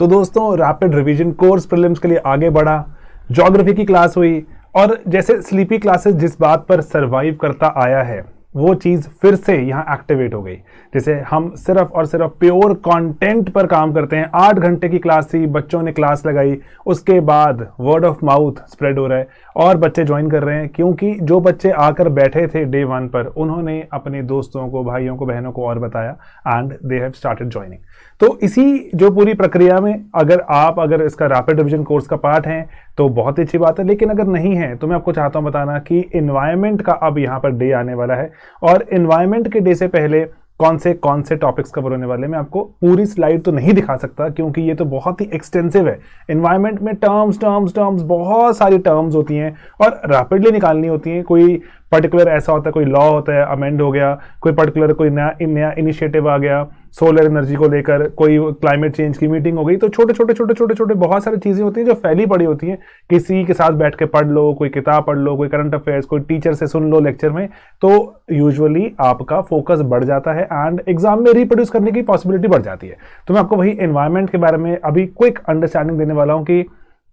तो दोस्तों rapid revision course prelims के लिए आगे बढ़ा, ज्योग्राफी की क्लास हुई और जैसे स्लीपी क्लासेस जिस बात पर सरवाइव करता आया है वो चीज़ फिर से यहाँ एक्टिवेट हो गई। जैसे हम सिर्फ और सिर्फ प्योर कंटेंट पर काम करते हैं। 8 घंटे की क्लास थी, बच्चों ने क्लास लगाई, उसके बाद वर्ड ऑफ माउथ स्प्रेड हो रहा है और बच्चे ज्वाइन कर रहे हैं, क्योंकि जो बच्चे आकर बैठे थे डे 1 पर उन्होंने अपने दोस्तों को, भाइयों को, बहनों को और बताया and they have started joining. तो इसी जो पूरी प्रक्रिया में अगर इसका रैपिड रिवीजन कोर्स का पार्ट है तो बहुत ही अच्छी बात है, लेकिन अगर नहीं है तो मैं आपको चाहता हूं बताना कि एनवायरनमेंट का अब यहां पर डे आने वाला है और एनवायरनमेंट के डे से पहले कौन से टॉपिक्स कवर होने वाले। मैं आपको पूरी स्लाइड तो नहीं दिखा सकता क्योंकि ये तो बहुत ही एक्सटेंसिव है। एनवायरनमेंट में टर्म्स बहुत सारी टर्म्स होती हैं और रैपिडली निकालनी होती हैं। कोई पर्टिकुलर ऐसा होता है, कोई लॉ होता है, अमेंड हो गया, कोई पर्टिकुलर कोई नया इनिशिएटिव आ गया सोलर एनर्जी को लेकर, कोई क्लाइमेट चेंज की मीटिंग हो गई। तो छोटे बहुत सारी चीजें होती हैं जो फैली पड़ी होती हैं। किसी के साथ बैठ के पढ़ लो, कोई किताब पढ़ लो, कोई करंट अफेयर्स, कोई टीचर से सुन लो लेक्चर में, तो यूजुअली आपका फोकस बढ़ जाता है एंड एग्जाम में रिप्रोड्यूस करने की पॉसिबिलिटी बढ़ जाती है। तो मैं आपको वही एनवायरनमेंट के बारे में अभी क्विक अंडरस्टैंडिंग देने वाला हूं कि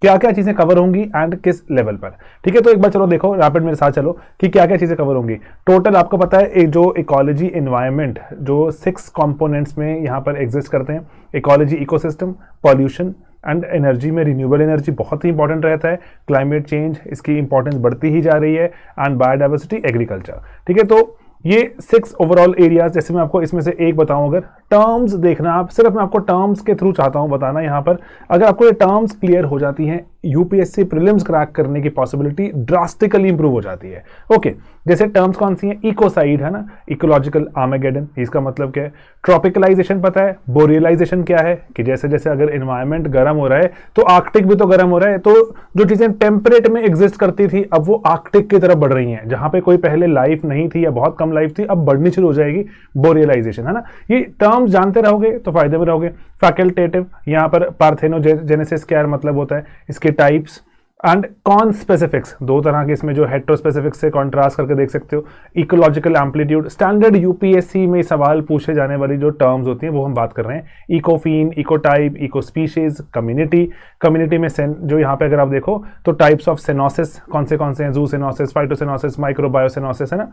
क्या क्या चीजें कवर होंगी एंड किस लेवल पर। ठीक है, तो एक बार चलो देखो, रैपिड मेरे साथ चलो कि क्या क्या चीजें कवर होंगी। टोटल आपको पता है जो इकोलॉजी एनवायरनमेंट जो 6 कंपोनेंट्स में यहां पर एग्जिस्ट करते हैं। Ecology, ecosystem, pollution and energy में रिन्यूएबल एनर्जी बहुत ही इंपॉर्टेंट रहता है। क्लाइमेट चेंज, इसकी इंपॉर्टेंस बढ़ती ही जा रही है एंड बायोडाइवर्सिटी, एग्रीकल्चर। ठीक है, तो ये 6 ओवरऑल एरियाज, जैसे मैं आपको इसमें से एक बताऊं, अगर टर्म्स देखना, आप सिर्फ मैं आपको टर्म्स के थ्रू चाहता हूं बताना यहां पर। अगर आपको ये टर्म्स क्लियर हो जाती हैं, यूपीएससी प्रीलिम्स क्रैक करने की पॉसिबिलिटी ड्रास्टिकली इंप्रूव हो जाती है। ओके, जैसे टर्म्स कौन सी हैं? इकोसाइड है ना, इकोलॉजिकल आर्मेगेडन, इसका मतलब क्या है? ट्रॉपिकलाइजेशन पता है? बोरियलाइजेशन क्या है? कि जैसे जैसे अगर एनवायरनमेंट गर्म हो रहा है तो आर्कटिक भी तो गर्म हो रहा है, तो जो चीजें टेम्परेट में एग्जिस्ट करती थी अब वो आर्कटिक की तरफ बढ़ रही हैं। जहां पे कोई पहले लाइफ नहीं थी या बहुत कम लाइफ थी, अब बढ़नी शुरू हो जाएगी, बोरियलाइजेशन है ना। ये टर्म्स जानते रहोगे तो फायदे में रहोगे। फैकल्टेटिव, यहाँ पर पार्थेनोजेनेसिस क्या मतलब होता है, इसके टाइप्स एंड कॉन स्पेसिफिक्स, 2 तरह के इसमें जो हेट्रोस्पेसिफिक्स से कॉन्ट्रास्ट करके देख सकते हो। इकोलॉजिकल एम्पलीट्यूड, स्टैंडर्ड यूपीएससी में सवाल पूछे जाने वाली जो टर्म्स होती हैं वो हम बात कर रहे हैं। इकोफीन, इकोटाइप, इको स्पीशीज, कम्युनिटी में जो यहाँ पे अगर आप देखो तो टाइप्स ऑफ सेनोसिस कौन से हैं, जूसेनोसिस, फाइटोसेनोसिस, माइक्रोबायोसेनोसिस, है ना।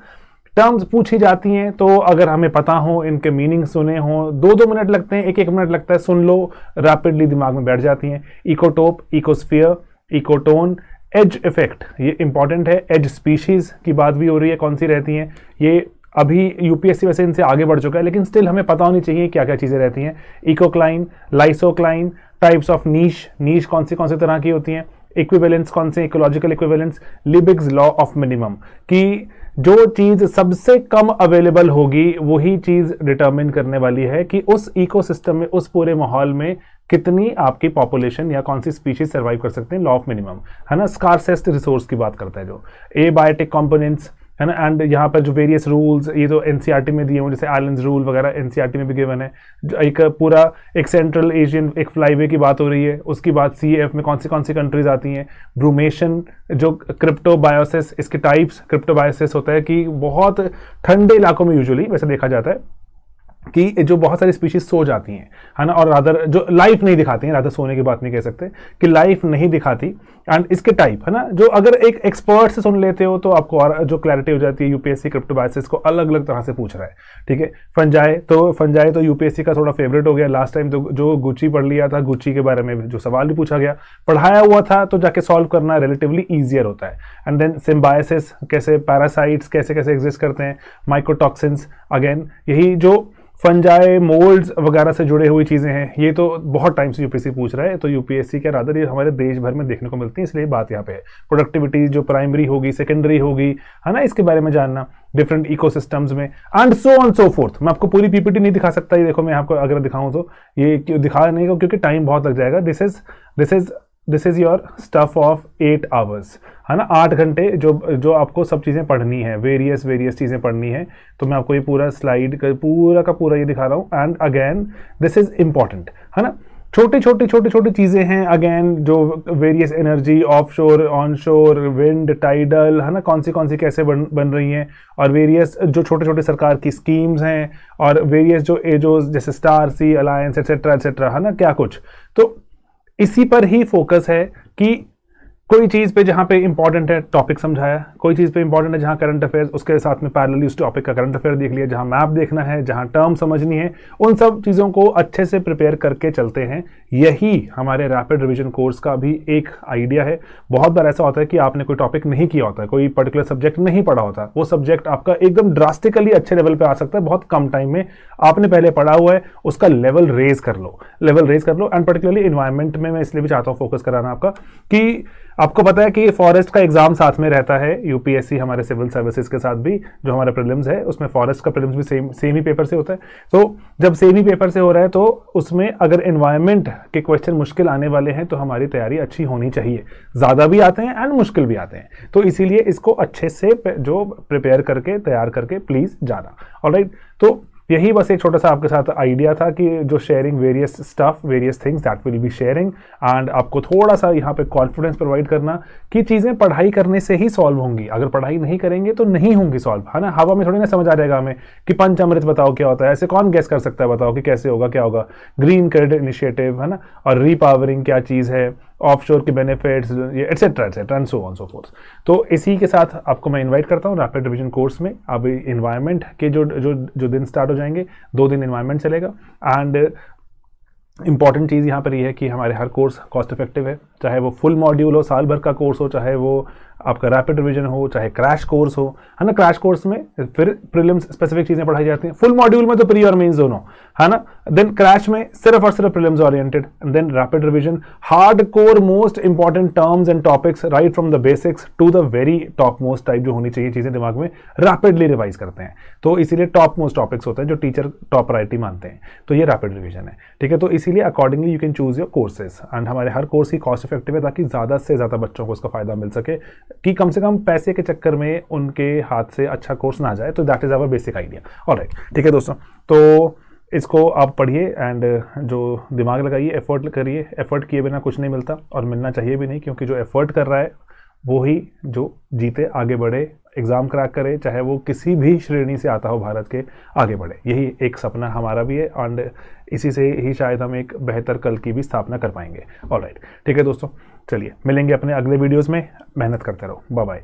टर्म्स पूछी जाती हैं तो अगर हमें पता हो, इनके मीनिंग सुने हो, 2-2 मिनट लगते हैं, 1-1 मिनट लगता है, सुन लो, रैपिडली दिमाग में बैठ जाती हैं। इकोटोप, इकोस्फीयर, इकोटोन, एज इफेक्ट, ये इंपॉर्टेंट है। एज स्पीशीज की बात भी हो रही है, कौन सी रहती हैं ये। अभी यूपीएससी वैसे इनसे आगे बढ़ चुका है लेकिन स्टिल हमें पता होनी चाहिए क्या क्या चीजें रहती हैं। इकोक्लाइन, लाइसोक्लाइन, टाइप्स ऑफ नीश कौन सी तरह की होती हैं। इक्विवेलेंस कौन से, ecological equivalence, Liebig's law of minimum, कि जो चीज सबसे कम अवेलेबल होगी वही चीज डिटरमिन करने वाली है कि उस इकोसिस्टम में, उस पूरे माहौल में कितनी आपकी पॉपुलेशन या कौन सी स्पीशीज सर्वाइव कर सकते हैं, लॉ ऑफ मिनिमम, है ना। स्कार्सेस्ट रिसोर्स की बात करता है जो। एबायोटिक कंपोनेंट्स, है ना। एंड यहाँ पर जो वेरियस रूल्स, ये तो एनसीईआरटी में दिए हुए, जैसे आइलैंड्स रूल वगैरह एनसीईआरटी में भी गिवन है। एक सेंट्रल एशियन एक फ्लाईवे की बात हो रही है, उसकी बात सीएफ में कौन सी कंट्रीज आती हैं। ब्रूमेशन, जो क्रिप्टोबायोसिस, इसके टाइप्स, क्रिप्टोबायोसिस होता है कि बहुत ठंडे इलाकों में यूजुअली वैसे देखा जाता है कि जो बहुत सारी स्पीशीज सो जाती हैं, है ना, और रादर जो लाइफ नहीं दिखाती हैं, रादर सोने की बात नहीं कह सकते, कि लाइफ नहीं दिखाती। एंड इसके टाइप, है ना, जो अगर एक एक्सपर्ट से सुन लेते हो तो आपको और जो क्लैरिटी हो जाती है। यूपीएससी क्रिप्टोबायोसिस को अलग अलग तरह से पूछ रहा है, ठीक है। फंजाई तो यूपीएससी का थोड़ा फेवरेट हो गया। लास्ट टाइम तो जो गुच्ची पढ़ लिया था, गुच्ची के बारे में जो सवाल भी पूछा गया, पढ़ाया हुआ था, तो जाके सॉल्व करना रिलेटिवली ईजियर होता है। एंड देन सिम्बायोसिस, कैसे पैरासाइट्स कैसे एग्जिस्ट करते हैं। माइकोटॉक्सिन्स, अगेन यही जो फंजाई, मोल्ड्स वगैरह से जुड़े हुई चीजें हैं, ये तो बहुत टाइम से यूपीएससी पूछ रहा है। तो यूपीएससी के रादर ये हमारे देश भर में देखने को मिलती है, इसलिए बात यहाँ पे है। प्रोडक्टिविटी जो प्राइमरी होगी, सेकेंडरी होगी, है ना, इसके बारे में जानना, डिफरेंट इकोसिस्टम्स में and so on so fourth. मैं आपको पूरी पीपीटी नहीं दिखा सकता, ये देखो मैं आपको अगर दिखाऊं तो ये दिखा नहीं क्योंकि टाइम बहुत लग जाएगा। This is your stuff of 8 hours, है ना। 8 घंटे जो आपको सब चीजें पढ़नी है, वेरियस चीजें पढ़नी है। तो मैं आपको ये पूरा स्लाइड पूरा का पूरा ये दिखा रहा हूं। And again this is important, है ना। छोटी चीजें हैं, अगेन जो various energy, offshore, onshore, wind, tidal, है ना, कौन सी कैसे बन रही हैं, और वेरियस जो छोटे सरकार की स्कीम्स हैं, और वेरियस जो जैसे स्टार सी अलायंस एटसेट्रा, है ना, क्या कुछ। तो इसी पर ही फोकस है कि कोई चीज़ पे जहाँ पे इंपॉर्टेंट है टॉपिक समझाया, कोई चीज़ पे इंपॉर्टेंट है जहाँ करंट अफेयर्स, उसके साथ में पैरेलली उस टॉपिक का करंट अफेयर देख लिया, जहाँ मैप देखना है, जहाँ टर्म समझनी है, उन सब चीज़ों को अच्छे से प्रिपेयर करके चलते हैं। यही हमारे रैपिड रिवीजन कोर्स का भी एक आइडिया है। बहुत बार ऐसा होता है कि आपने कोई टॉपिक नहीं किया होता है, कोई पर्टिकुलर सब्जेक्ट नहीं पढ़ा होता, वो सब्जेक्ट आपका एकदम ड्रास्टिकली अच्छे लेवल पे आ सकता है बहुत कम टाइम में। आपने पहले पढ़ा हुआ है, उसका लेवल रेज कर लो, एंड पर्टिकुलरली इन्वायरमेंट में मैं इसलिए भी चाहता हूँ फोकस कराना आपका कि आपको पता है कि फॉरेस्ट का एग्जाम साथ में रहता है, यूपीएससी हमारे सिविल सर्विसेज के साथ भी जो हमारे प्रीलिम्स है उसमें फॉरेस्ट का प्रीलिम्स भी सेम ही पेपर से होता है। तो जब सेम ही पेपर से हो रहा है तो उसमें अगर एनवायरनमेंट के क्वेश्चन मुश्किल आने वाले हैं तो हमारी तैयारी अच्छी होनी चाहिए। ज़्यादा भी आते हैं एंड मुश्किल भी आते हैं, तो इसीलिए इसको अच्छे से जो प्रिपेयर करके तैयार करके प्लीज़ जाना। ऑलराइट, तो यही बस एक छोटा सा आपके साथ आइडिया था कि जो sharing various stuff, various things that will be sharing, and आपको थोड़ा सा यहाँ पे कॉन्फिडेंस प्रोवाइड करना कि चीज़ें पढ़ाई करने से ही सॉल्व होंगी। अगर पढ़ाई नहीं करेंगे तो नहीं होंगी सॉल्व, है ना। हवा में थोड़ी ना समझ आ जाएगा हमें कि पंचामृत बताओ क्या होता है, ऐसे कौन गेस कर सकता है, बताओ कि कैसे होगा, क्या होगा। ग्रीन क्रेडिट इनिशिएटिव, है ना, और रीपावरिंग क्या चीज़ है, ऑफशोर के benefits, etcetera etcetera and so on so fourth. तो इसी के साथ आपको मैं इनवाइट करता हूँ रैपिड रिवीजन कोर्स में। अब इन्वायरमेंट के जो दिन स्टार्ट हो जाएंगे, 2 दिन इन्वायरमेंट चलेगा। एंड इंपॉर्टेंट चीज़ यहाँ पर ये है कि हमारे हर कोर्स कॉस्ट इफेक्टिव है, चाहे वो फुल मॉड्यूल हो, साल भर का कोर्स हो, चाहे वो आपका रैपिड रिवीजन हो, चाहे क्रैश कोर्स हो, है ना। क्रैश कोर्स में फिर प्रीलिम्स स्पेसिफिक चीज़ें पढ़ाई जाती हैं, फुल मॉड्यूल में तो प्री और मेंस दोनों, है ना। देन क्रैश में सिर्फ और सिर्फ prelims oriented, and then rapid revision hard core most important terms and topics right from the basics to the very top most type जो होनी चाहिए चीज़ें दिमाग में, रैपिडली रिवाइज करते हैं। तो इसीलिए टॉप मोस्ट टॉपिक्स होते हैं जो टीचर टॉप प्रायोरिटी मानते हैं, तो ये रैपिड रिवीजन है, ठीक है। तो इसीलिए accordingly you can choose your courses, and हमारे हर कोर्स ही कॉस्ट इफेक्टिव है ताकि ज़्यादा से ज़्यादा बच्चों को उसका फायदा मिल सके, कि कम से कम पैसे के चक्कर में उनके हाथ से अच्छा कोर्स ना जाए। तो that is our basic idea. Alright, ठीक है दोस्तों, तो इसको आप पढ़िए एंड जो दिमाग लगाइए, एफर्ट करिए। एफर्ट किए बिना कुछ नहीं मिलता और मिलना चाहिए भी नहीं, क्योंकि जो एफर्ट कर रहा है वो ही जो जीते, आगे बढ़े, एग्ज़ाम क्रैक करे, चाहे वो किसी भी श्रेणी से आता हो भारत के, आगे बढ़े। यही एक सपना हमारा भी है एंड इसी से ही शायद हम एक बेहतर कल की भी स्थापना कर पाएंगे। ऑलराइट, ठीक है दोस्तों, चलिए मिलेंगे अपने अगले वीडियोज़ में। मेहनत करते रहो, बाय बाय।